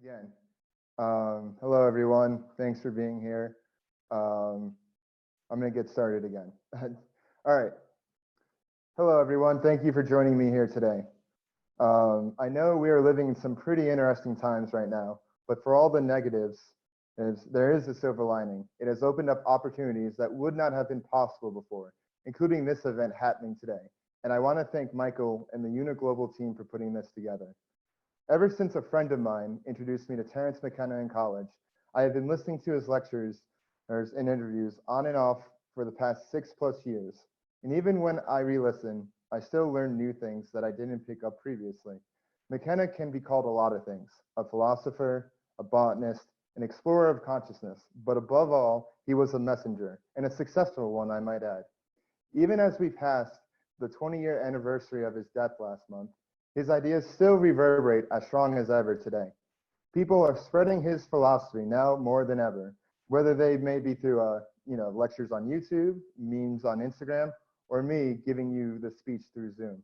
Again. Hello, everyone. Thanks for being here. Um, I'm going to get started again. All right. Hello, everyone. Thank you for joining me here today. I know we are living in some pretty interesting times right now, but for all the negatives, there is a silver lining. It has opened up opportunities that would not have been possible before, including this event happening today. And I want to thank Michael and the Uniglobal team for putting this together. Ever since a friend of mine introduced me to Terrence McKenna in college, I have been listening to his lectures and interviews on and off for the past 6+ years. And even when I re-listen, I still learn new things that I didn't pick up previously. McKenna can be called a lot of things: a philosopher, a botanist, an explorer of consciousness, but above all, he was a messenger, and a successful one, I might add. Even as we passed the 20-year anniversary of his death last month, his ideas still reverberate as strong as ever today. People are spreading his philosophy now more than ever, whether they may be through lectures on YouTube, memes on Instagram, or me giving you the speech through Zoom.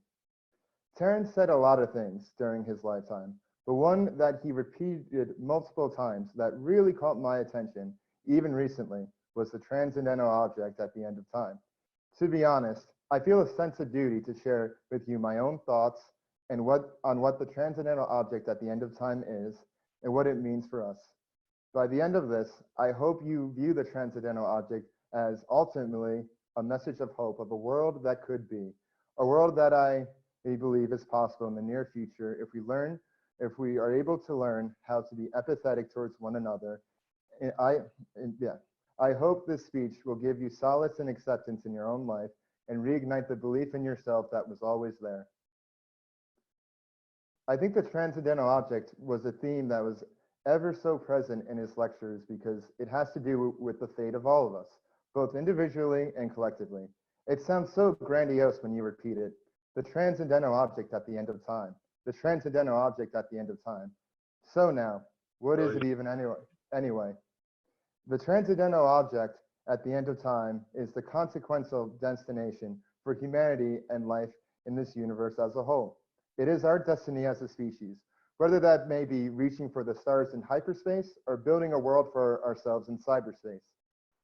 Terrence said a lot of things during his lifetime, but one that he repeated multiple times that really caught my attention, even recently, was the transcendental object at the end of time. To be honest, I feel a sense of duty to share with you my own thoughts and what the transcendental object at the end of time is and what it means for us. By the end of this, I hope you view the transcendental object as ultimately a message of hope of a world that could be, a world that I believe is possible in the near future if we are able to learn how to be empathetic towards one another. I hope this speech will give you solace and acceptance in your own life and reignite the belief in yourself that was always there. I think the transcendental object was a theme that was ever so present in his lectures because it has to do with the fate of all of us, both individually and collectively. It sounds so grandiose when you repeat it. The transcendental object at the end of time. The transcendental object at the end of time. So now, what is it even anyway? The transcendental object at the end of time is the consequential destination for humanity and life in this universe as a whole. It is our destiny as a species, whether that may be reaching for the stars in hyperspace or building a world for ourselves in cyberspace.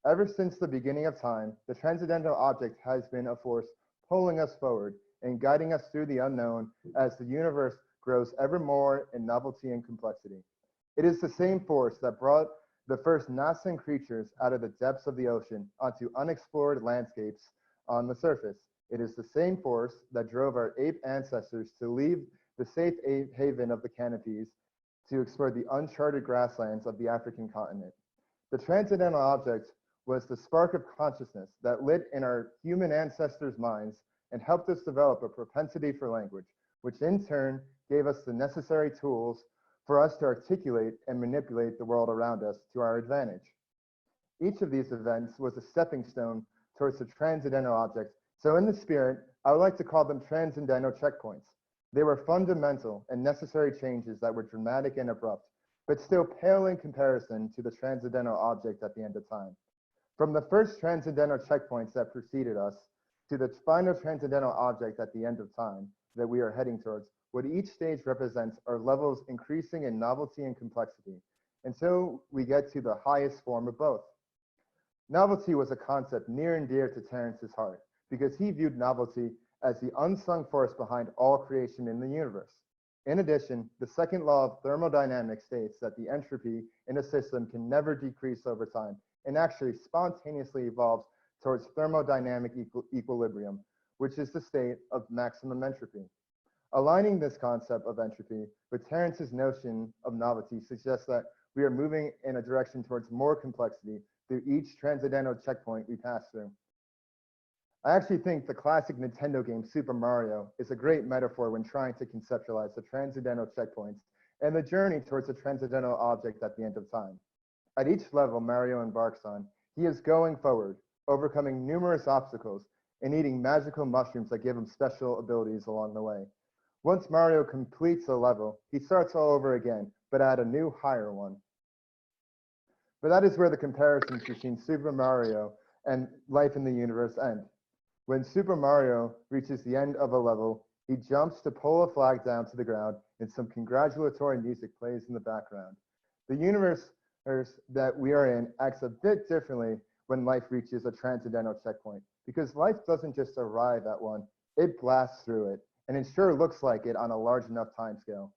Ever since the beginning of time, the transcendental object has been a force pulling us forward and guiding us through the unknown as the universe grows ever more in novelty and complexity. It is the same force that brought the first nascent creatures out of the depths of the ocean onto unexplored landscapes on the surface. It is the same force that drove our ape ancestors to leave the safe haven of the canopies to explore the uncharted grasslands of the African continent. The transcendental object was the spark of consciousness that lit in our human ancestors' minds and helped us develop a propensity for language, which in turn gave us the necessary tools for us to articulate and manipulate the world around us to our advantage. Each of these events was a stepping stone towards the transcendental object. So in the spirit, I would like to call them transcendental checkpoints. They were fundamental and necessary changes that were dramatic and abrupt, but still pale in comparison to the transcendental object at the end of time. From the first transcendental checkpoints that preceded us to the final transcendental object at the end of time that we are heading towards, what each stage represents are levels increasing in novelty and complexity until we get to the highest form of both. Novelty was a concept near and dear to Terrence's heart, because he viewed novelty as the unsung force behind all creation in the universe. In addition, the second law of thermodynamics states that the entropy in a system can never decrease over time and actually spontaneously evolves towards thermodynamic equilibrium, which is the state of maximum entropy. Aligning this concept of entropy with Terrence's notion of novelty suggests that we are moving in a direction towards more complexity through each transcendental checkpoint we pass through. I actually think the classic Nintendo game Super Mario is a great metaphor when trying to conceptualize the transcendental checkpoints and the journey towards the transcendental object at the end of time. At each level Mario embarks on, he is going forward, overcoming numerous obstacles and eating magical mushrooms that give him special abilities along the way. Once Mario completes a level, he starts all over again, but at a new, higher one. But that is where the comparisons between Super Mario and life in the universe end. When Super Mario reaches the end of a level, he jumps to pull a flag down to the ground and some congratulatory music plays in the background. The universe that we are in acts a bit differently when life reaches a transcendental checkpoint, because life doesn't just arrive at one, it blasts through it, and it sure looks like it on a large enough timescale.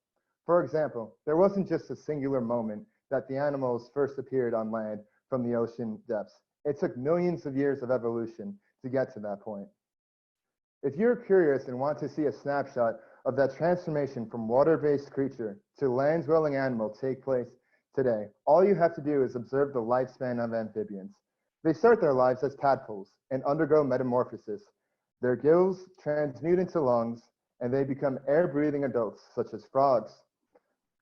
For example, there wasn't just a singular moment that the animals first appeared on land from the ocean depths. It took millions of years of evolution to get to that point. If you're curious and want to see a snapshot of that transformation from water-based creature to land-dwelling animal take place today, all you have to do is observe the lifespan of amphibians. They start their lives as tadpoles and undergo metamorphosis. Their gills transmute into lungs, and they become air-breathing adults, such as frogs.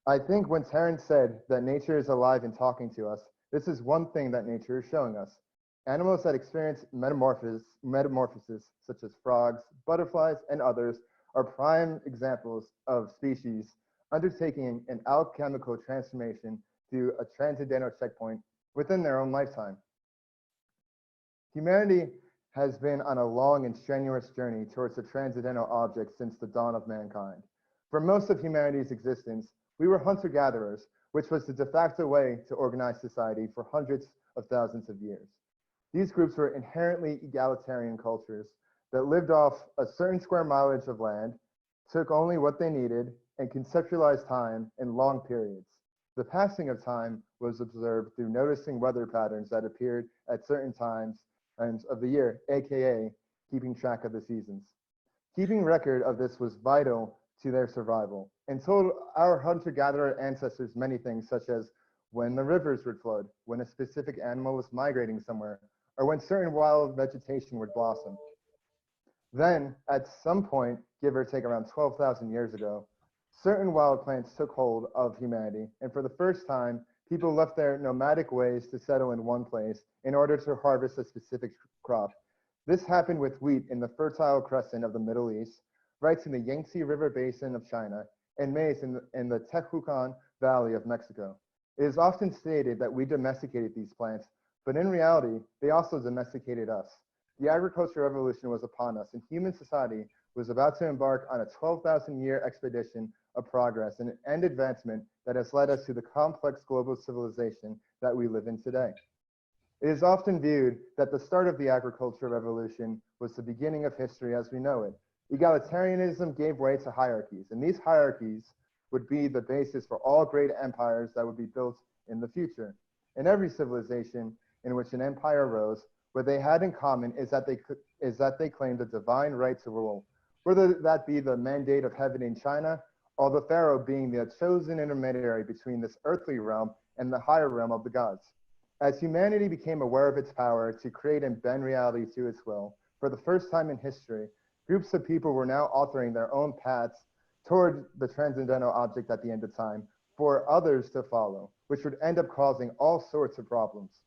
I think when Terence said that nature is alive and talking to us, this is one thing that nature is showing us. Animals that experience metamorphosis, such as frogs, butterflies, and others, are prime examples of species undertaking an alchemical transformation to a transcendental checkpoint within their own lifetime. Humanity has been on a long and strenuous journey towards a transcendental object since the dawn of mankind. For most of humanity's existence, we were hunter-gatherers, which was the de facto way to organize society for hundreds of thousands of years. These groups were inherently egalitarian cultures that lived off a certain square mileage of land, took only what they needed, and conceptualized time in long periods. The passing of time was observed through noticing weather patterns that appeared at certain times of the year, aka keeping track of the seasons. Keeping record of this was vital to their survival and told our hunter-gatherer ancestors many things, such as when the rivers would flood, when a specific animal was migrating somewhere, or when certain wild vegetation would blossom. Then, at some point, give or take around 12,000 years ago, certain wild plants took hold of humanity, and for the first time, people left their nomadic ways to settle in one place in order to harvest a specific crop. This happened with wheat in the Fertile Crescent of the Middle East, rice in the Yangtze River Basin of China, and maize in the Tehuacan Valley of Mexico. It is often stated that we domesticated these plants, but in reality, they also domesticated us. The agricultural revolution was upon us, and human society was about to embark on a 12,000-year expedition of progress and advancement that has led us to the complex global civilization that we live in today. It is often viewed that the start of the agricultural revolution was the beginning of history as we know it. Egalitarianism gave way to hierarchies, and these hierarchies would be the basis for all great empires that would be built in the future. In every civilization in which an empire rose, what they had in common is that they claimed a divine right to rule, whether that be the mandate of heaven in China, or the pharaoh being the chosen intermediary between this earthly realm and the higher realm of the gods. As humanity became aware of its power to create and bend reality to its will, for the first time in history, groups of people were now authoring their own paths toward the transcendental object at the end of time for others to follow, which would end up causing all sorts of problems.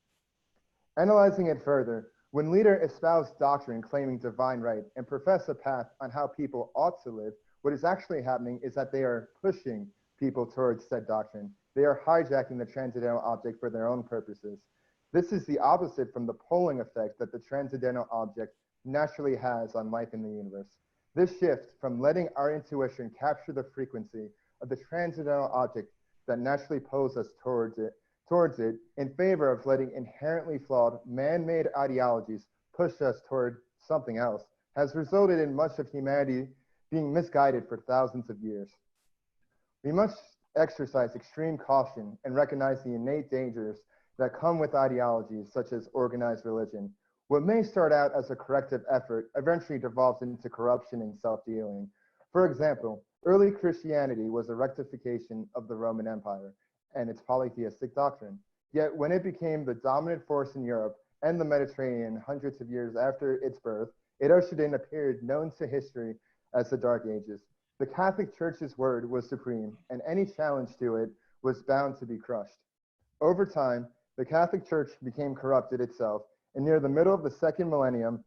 Analyzing it further, when leaders espouse doctrine claiming divine right and profess a path on how people ought to live, what is actually happening is that they are pushing people towards said doctrine. They are hijacking the transcendental object for their own purposes. This is the opposite from the polling effect that the transcendental object naturally has on life in the universe. This shift from letting our intuition capture the frequency of the transcendental object that naturally pulls us towards it in favor of letting inherently flawed man-made ideologies push us toward something else has resulted in much of humanity being misguided for thousands of years. We must exercise extreme caution and recognize the innate dangers that come with ideologies such as organized religion. What may start out as a corrective effort eventually devolves into corruption and self-dealing. For example, early Christianity was a rectification of the Roman Empire and its polytheistic doctrine. Yet when it became the dominant force in Europe and the Mediterranean hundreds of years after its birth, it ushered in a period known to history as the Dark Ages. The Catholic Church's word was supreme, and any challenge to it was bound to be crushed. Over time, the Catholic Church became corrupted itself, and near the middle of the second millennium,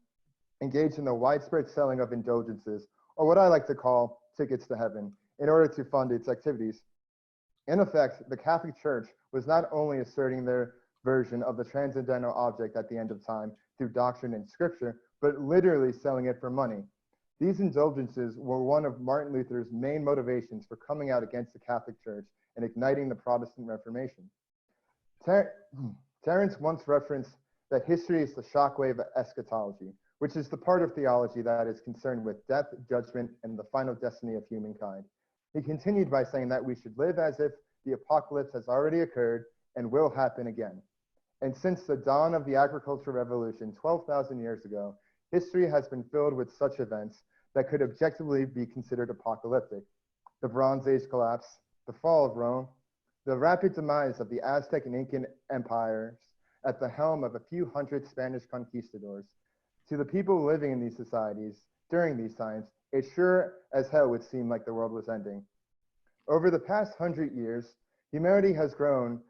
engaged in the widespread selling of indulgences, or what I like to call tickets to heaven, in order to fund its activities. In effect, the Catholic Church was not only asserting their version of the transcendental object at the end of time through doctrine and scripture, but literally selling it for money. These indulgences were one of Martin Luther's main motivations for coming out against the Catholic Church and igniting the Protestant Reformation. Ter- Terence once referenced that history is the shockwave of eschatology, which is the part of theology that is concerned with death, judgment, and the final destiny of humankind. He continued by saying that we should live as if the apocalypse has already occurred and will happen again. And since the dawn of the agricultural revolution 12,000 years ago, history has been filled with such events that could objectively be considered apocalyptic. The Bronze Age collapse, the fall of Rome, the rapid demise of the Aztec and Incan empires at the helm of a few hundred Spanish conquistadors. To the people living in these societies during these times, it sure as hell would seem like the world was ending. Over the past 100 years, humanity has grown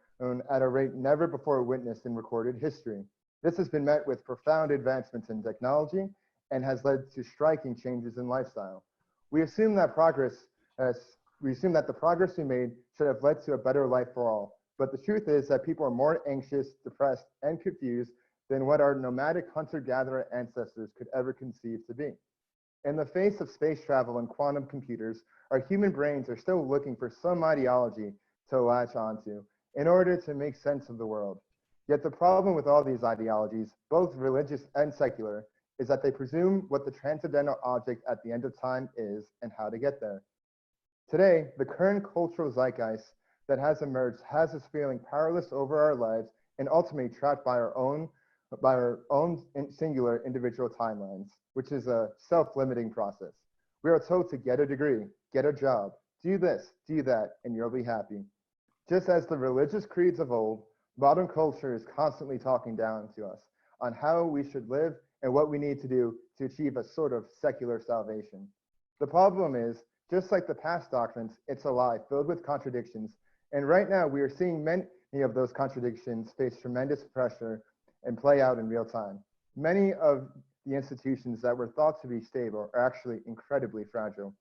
at a rate never before witnessed in recorded history. This has been met with profound advancements in technology and has led to striking changes in lifestyle. We assume that the progress we made should have led to a better life for all. But the truth is that people are more anxious, depressed, and confused than what our nomadic hunter-gatherer ancestors could ever conceive to be. In the face of space travel and quantum computers, our human brains are still looking for some ideology to latch onto in order to make sense of the world. Yet the problem with all these ideologies, both religious and secular, is that they presume what the transcendental object at the end of time is and how to get there. Today, the current cultural zeitgeist that has emerged has us feeling powerless over our lives and ultimately trapped by our own singular individual timelines, which is a self-limiting process. We are told to get a degree, get a job, do this, do that, and you'll be happy. Just as the religious creeds of old, modern culture is constantly talking down to us on how we should live and what we need to do to achieve a sort of secular salvation. The problem is, just like the past doctrines, it's a lie filled with contradictions. And right now we are seeing many of those contradictions face tremendous pressure and play out in real time. Many of the institutions that were thought to be stable are actually incredibly fragile.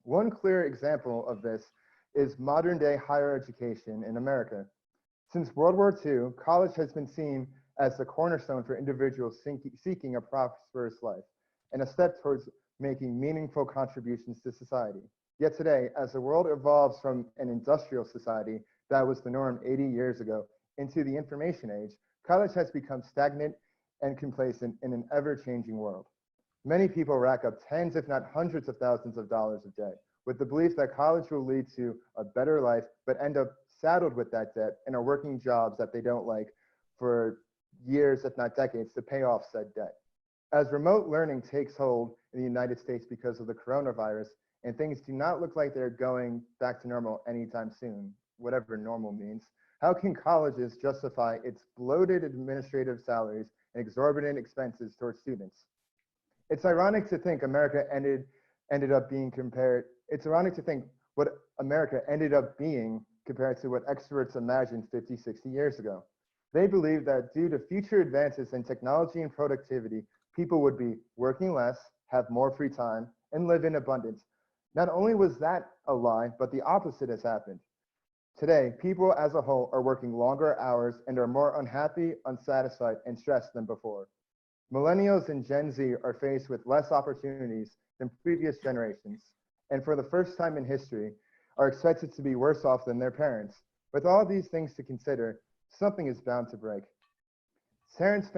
One clear example of this is modern day higher education in America. Since World War II, college has been seen as the cornerstone for individuals seeking a prosperous life and a step towards making meaningful contributions to society. Yet today, as the world evolves from an industrial society that was the norm 80 years ago into the information age, college has become stagnant and complacent in an ever-changing world. Many people rack up tens, if not hundreds of thousands of dollars of debt with the belief that college will lead to a better life, but end up saddled with that debt and are working jobs that they don't like for years, if not decades, to pay off said debt. As remote learning takes hold in the United States because of the coronavirus, and things do not look like they're going back to normal anytime soon, whatever normal means, how can colleges justify its bloated administrative salaries and exorbitant expenses towards students? It's ironic to think it's ironic to think what America ended up being compared to what experts imagined 50, 60 years ago. They believed that due to future advances in technology and productivity, people would be working less, have more free time, and live in abundance. Not only was that a lie, but the opposite has happened. Today, people as a whole are working longer hours and are more unhappy, unsatisfied, and stressed than before. Millennials and Gen Z are faced with less opportunities than previous generations, and for the first time in history, are expected to be worse off than their parents. With all these things to consider, something is bound to break. Terence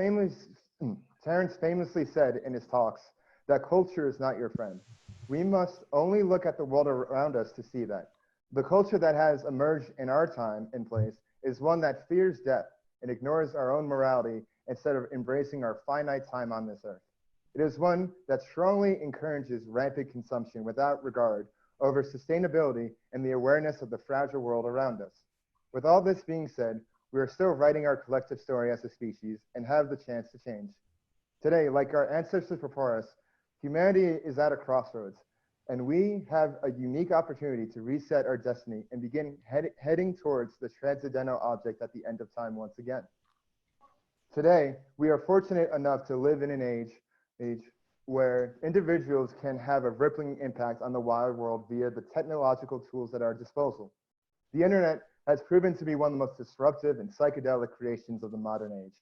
famously said in his talks that culture is not your friend. We must only look at the world around us to see that. The culture that has emerged in our time and place is one that fears death and ignores our own morality instead of embracing our finite time on this earth. It is one that strongly encourages rampant consumption without regard over sustainability and the awareness of the fragile world around us. With all this being said, we are still writing our collective story as a species and have the chance to change. Today, like our ancestors before us, humanity is at a crossroads, and we have a unique opportunity to reset our destiny and begin heading towards the transcendental object at the end of time once again. Today, we are fortunate enough to live in an age where individuals can have a rippling impact on the wider world via the technological tools at our disposal. The internet has proven to be one of the most disruptive and psychedelic creations of the modern age.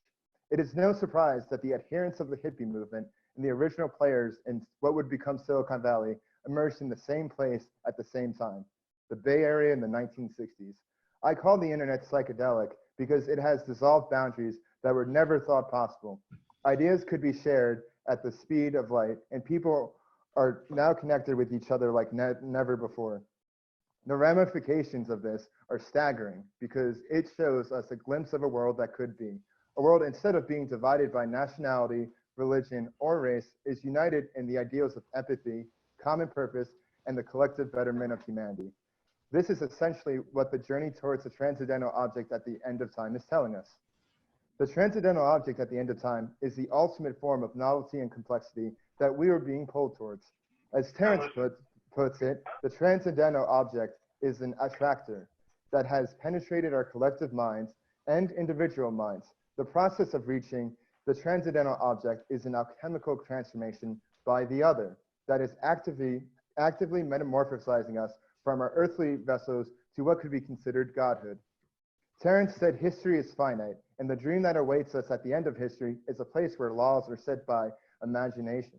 It is no surprise that the adherents of the hippie movement and the original players in what would become Silicon Valley emerged in the same place at the same time, the Bay Area in the 1960s. I call the internet psychedelic because it has dissolved boundaries that were never thought possible. Ideas could be shared at the speed of light, and people are now connected with each other like never before. The ramifications of this are staggering because it shows us a glimpse of a world that could be. A world, instead of being divided by nationality, religion, or race, is united in the ideals of empathy, common purpose, and the collective betterment of humanity. This is essentially what the journey towards the transcendental object at the end of time is telling us. The transcendental object at the end of time is the ultimate form of novelty and complexity that we are being pulled towards. As Terence puts it, the transcendental object is an attractor that has penetrated our collective minds and individual minds. The process of reaching the transcendental object is an alchemical transformation by the other that is actively metamorphosizing us from our earthly vessels to what could be considered godhood. Terence said history is finite, and the dream that awaits us at the end of history is a place where laws are set by imagination.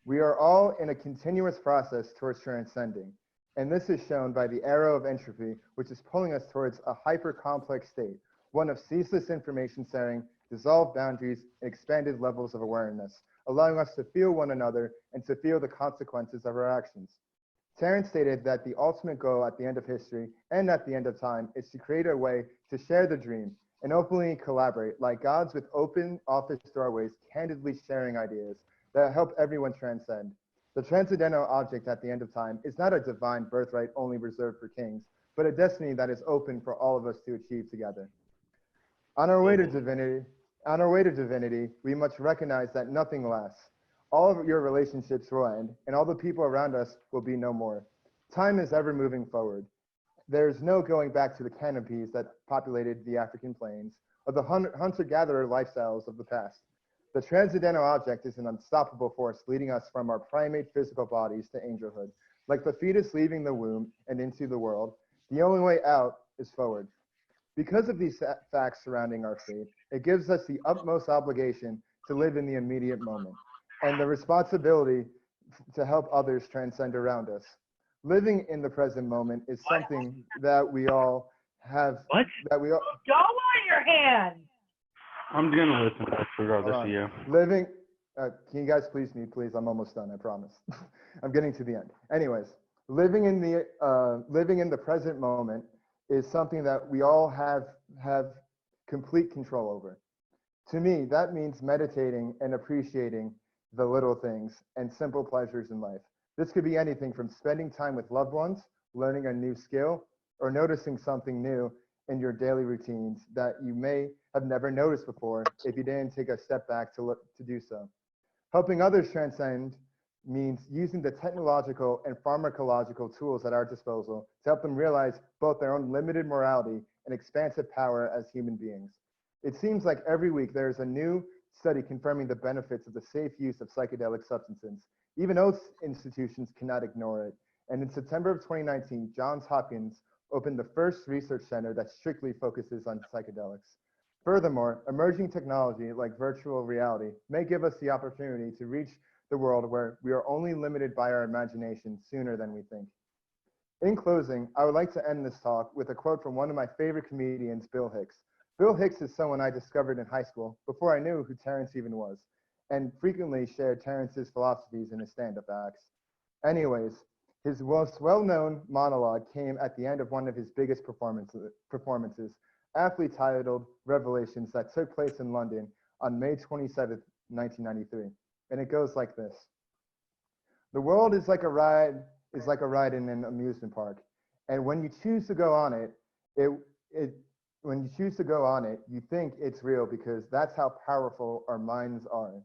We are all in a continuous process towards transcending, and this is shown by the arrow of entropy, which is pulling us towards a hyper-complex state, one of ceaseless information sharing, dissolved boundaries, and expanded levels of awareness, allowing us to feel one another and to feel the consequences of our actions. Terence stated that the ultimate goal at the end of history and at the end of time is to create a way to share the dream and openly collaborate like gods with open office doorways, candidly sharing ideas that help everyone transcend. The transcendental object at the end of time is not a divine birthright only reserved for kings, but a destiny that is open for all of us to achieve together. On our way to divinity, we must recognize that nothing lasts. All of your relationships will end, and all the people around us will be no more. Time is ever moving forward. There's no going back to the canopies that populated the African plains, or the hunter-gatherer lifestyles of the past. The transcendental object is an unstoppable force leading us from our primate physical bodies to angelhood. Like the fetus leaving the womb and into the world, the only way out is forward. Because of these facts surrounding our faith, it gives us the utmost obligation to live in the immediate moment and the responsibility to help others transcend around us. Living in the present moment is something that we all have. What? That we all. Go on your hand. I'm gonna listen to this regardless of you. Living. Can you guys please mute, please? I'm almost done. I promise. I'm getting to the end. Anyways, living in the present moment is something that we all have complete control over. To me, that means meditating and appreciating the little things and simple pleasures in life. This could be anything from spending time with loved ones, learning a new skill, or noticing something new in your daily routines that you may have never noticed before if you didn't take a step back to do so. Helping others transcend means using the technological and pharmacological tools at our disposal to help them realize both their own limited morality and expansive power as human beings. It seems like every week there is a new study confirming the benefits of the safe use of psychedelic substances. Even those institutions cannot ignore it. And in September of 2019, Johns Hopkins opened the first research center that strictly focuses on psychedelics. Furthermore, emerging technology like virtual reality may give us the opportunity to reach the world where we are only limited by our imagination sooner than we think. In closing, I would like to end this talk with a quote from one of my favorite comedians, Bill Hicks. Bill Hicks is someone I discovered in high school before I knew who Terence even was, and frequently shared Terence's philosophies in his stand-up acts. Anyways, his most well-known monologue came at the end of one of his biggest performances, aptly titled Revelations, that took place in London on May 27th, 1993. And it goes like this. The world is like a ride in an amusement park. And when you choose to go on it, you think it's real because that's how powerful our minds are.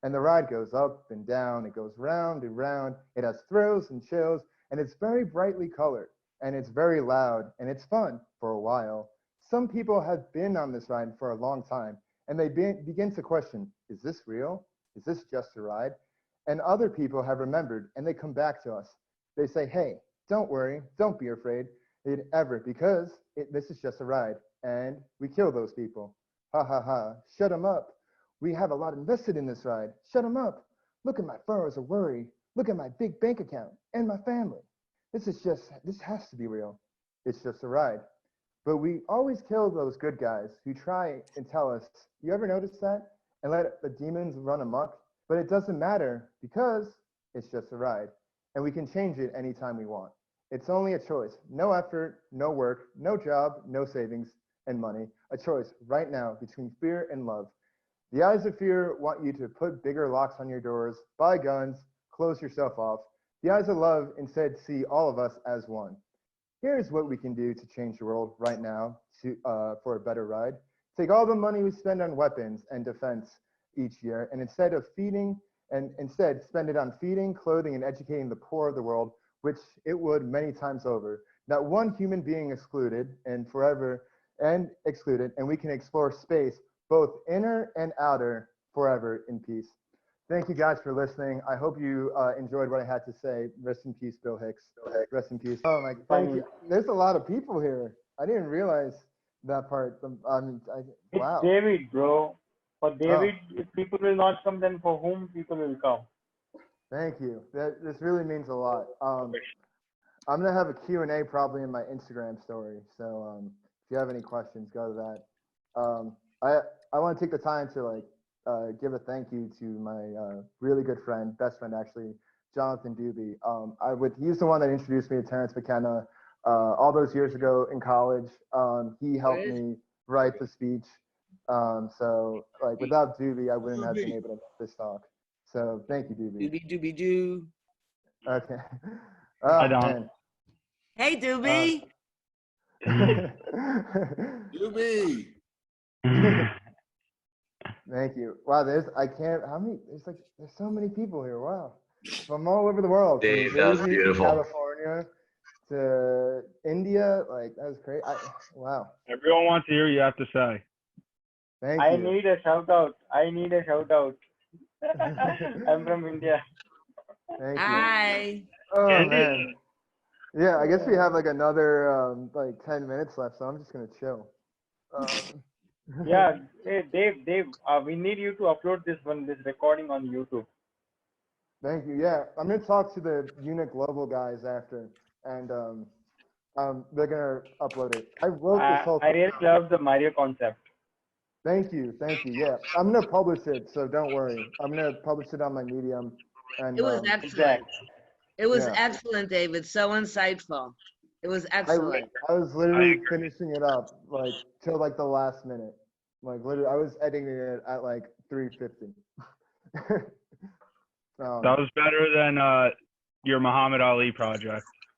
And the ride goes up and down, it goes round and round, it has thrills and chills, and it's very brightly colored, and it's very loud, and it's fun for a while. Some people have been on this ride for a long time, and they begin to question, is this real? Is this just a ride? And other people have remembered, and they come back to us. They say, hey, don't worry, don't be afraid, because this is just a ride. And we kill those people. Ha ha ha, shut them up. We have a lot invested in this ride. Shut them up. Look at my furrows of worry. Look at my big bank account and my family. This has to be real. It's just a ride. But we always kill those good guys who try and tell us, you ever notice that? And let the demons run amok. But it doesn't matter because it's just a ride. And we can change it anytime we want. It's only a choice. No effort, no work, no job, no savings and money. A choice right now between fear and love. The eyes of fear want you to put bigger locks on your doors, buy guns, close yourself off. The eyes of love instead see all of us as one. Here's what we can do to change the world right now for a better ride. Take all the money we spend on weapons and defense each year, and instead spend it on feeding, clothing, and educating the poor of the world, which it would many times over. Not one human being excluded and excluded, and we can explore space, both inner and outer, forever in peace. Thank you guys for listening. I hope you enjoyed what I had to say. Rest in peace, Bill Hicks. Rest in peace. Oh my, thank you. There's a lot of people here. I didn't realize that part. Wow. It's David, bro. For David, if people will not come, then for whom people will come? Thank you. This really means a lot. I'm gonna have a Q&A probably in my Instagram story. So if you have any questions, go to that. I want to take the time to give a thank you to my really good friend, best friend actually, Jonathan Doobie. He's the one that introduced me to Terrence McKenna all those years ago in college. He helped me write the speech. So without Doobie, I wouldn't have been able to make this talk. So thank you, Doobie. Doobie doo. Okay. I don't. Man. Hey, Doobie. Doobie. Thank you. Wow, there's so many people here. Wow. From all over the world. Dave, from that was Jersey to beautiful. California to India. That was great. Wow. Everyone wants to hear what you have to say. Thank I you. need a shout out. I'm from India. Thank you. Hi. Oh, India. man. Yeah, I guess we have another 10 minutes left, so I'm just going to chill. Yeah, hey, Dave, we need you to upload this recording on YouTube. Thank you. Yeah, I'm going to talk to the Unit Global guys after, and they're going to upload it. I wrote this whole I thing. really love the Mario concept. Thank you. Yeah, I'm going to publish it, so don't worry. I'm going to publish it on my Medium. And It was excellent. Exactly. It was Yeah. excellent, David. So insightful. It was excellent. I was literally finishing it up till the last minute. Literally, I was editing it at 3:50. That was better than your Muhammad Ali project.